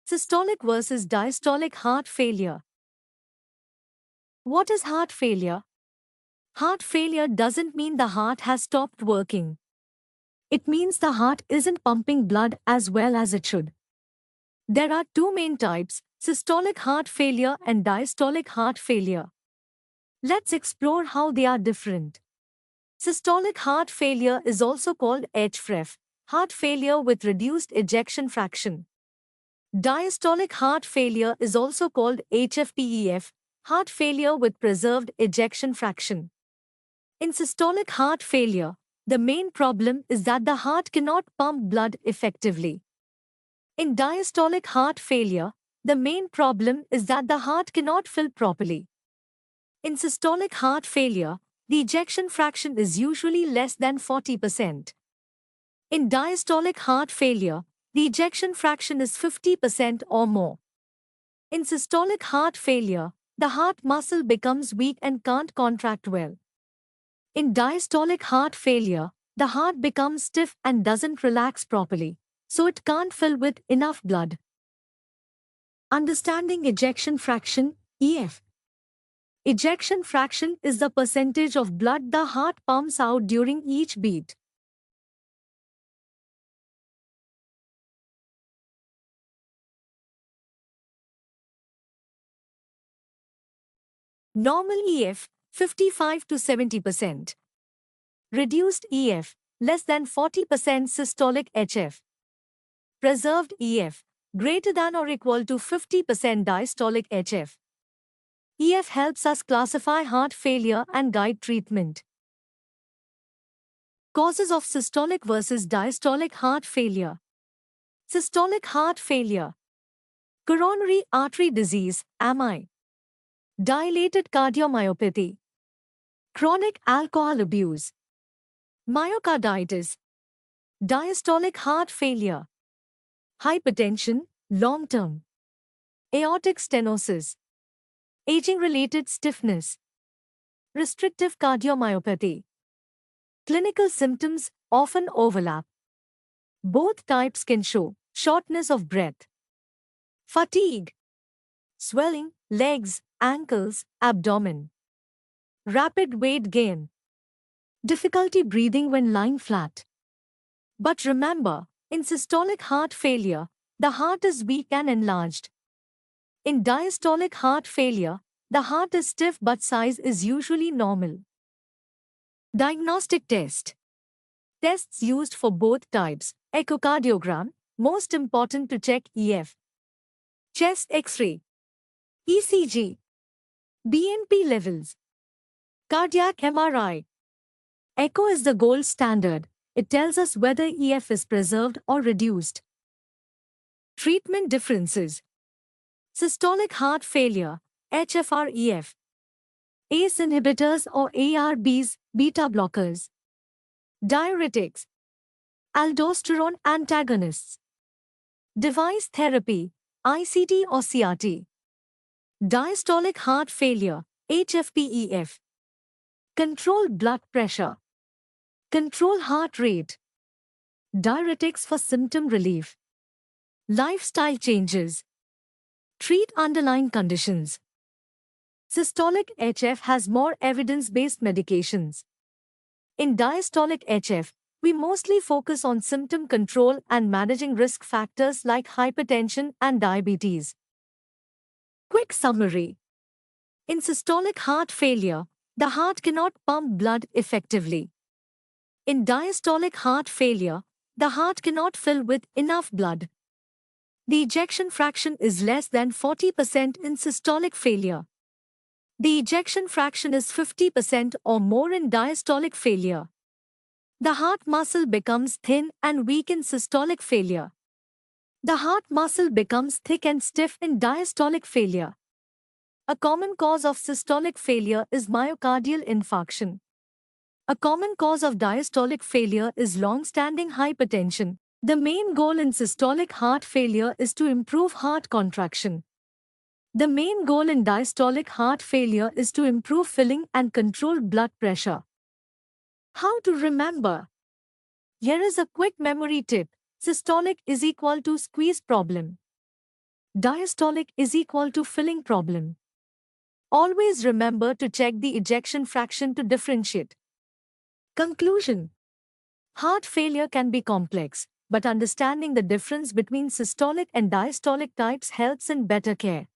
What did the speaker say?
Systolic versus diastolic heart failure. What is heart failure? Heart failure doesn't mean the heart has stopped working. It means the heart isn't pumping blood as well as it should. There are two main types, systolic heart failure and diastolic heart failure. Let's explore how they are different. Systolic heart failure is also called HFrEF, heart failure with reduced ejection fraction. Diastolic heart failure is also called HFpEF, heart failure with preserved ejection fraction. In systolic heart failure, the main problem is that the heart cannot pump blood effectively. In diastolic heart failure, the main problem is that the heart cannot fill properly. In systolic heart failure, the ejection fraction is usually less than 40%. In diastolic heart failure, the ejection fraction is 50% or more. In systolic heart failure, the heart muscle becomes weak and can't contract well. In diastolic heart failure, the heart becomes stiff and doesn't relax properly, so it can't fill with enough blood. Understanding ejection fraction, EF. Ejection fraction is the percentage of blood the heart pumps out during each beat. Normal EF, 55 to 70%. Reduced EF, less than 40% systolic HF. Preserved EF, greater than or equal to 50% diastolic HF. EF helps us classify heart failure and guide treatment. Causes of systolic versus diastolic heart failure. Systolic heart failure. Coronary artery disease, AMI. Dilated cardiomyopathy. Chronic alcohol abuse. Myocarditis. Diastolic heart failure. Hypertension, long-term. Aortic stenosis. Aging-related stiffness. Restrictive cardiomyopathy. Clinical symptoms often overlap. Both types can show shortness of breath, fatigue, swelling, legs, ankles, abdomen, rapid weight gain, difficulty breathing when lying flat. But remember, in systolic heart failure, the heart is weak and enlarged. In diastolic heart failure, the heart is stiff but size is usually normal. Diagnostic test. Tests used for both types. Echocardiogram, most important to check EF. Chest X-ray. ECG. BNP levels. Cardiac MRI. Echo is the gold standard. It tells us whether EF is preserved or reduced. Treatment differences. Systolic heart failure, HFrEF. ACE inhibitors or ARBs, beta blockers. Diuretics. Aldosterone antagonists. Device therapy, ICT or CRT. Diastolic heart failure, HFpEF. Control blood pressure. Control heart rate. Diuretics for symptom relief. Lifestyle changes. Treat underlying conditions. Systolic HF has more evidence-based medications. In diastolic HF, we mostly focus on symptom control and managing risk factors like hypertension and diabetes. Quick summary. In systolic heart failure, the heart cannot pump blood effectively. In diastolic heart failure, the heart cannot fill with enough blood. The ejection fraction is less than 40% in systolic failure. The ejection fraction is 50% or more in diastolic failure. The heart muscle becomes thin and weak in systolic failure. The heart muscle becomes thick and stiff in diastolic failure. A common cause of systolic failure is myocardial infarction. A common cause of diastolic failure is long-standing hypertension. The main goal in systolic heart failure is to improve heart contraction. The main goal in diastolic heart failure is to improve filling and control blood pressure. How to remember? Here is a quick memory tip. Systolic is equal to squeeze problem. Diastolic is equal to filling problem. Always remember to check the ejection fraction to differentiate. Conclusion. Heart failure can be complex, but understanding the difference between systolic and diastolic types helps in better care.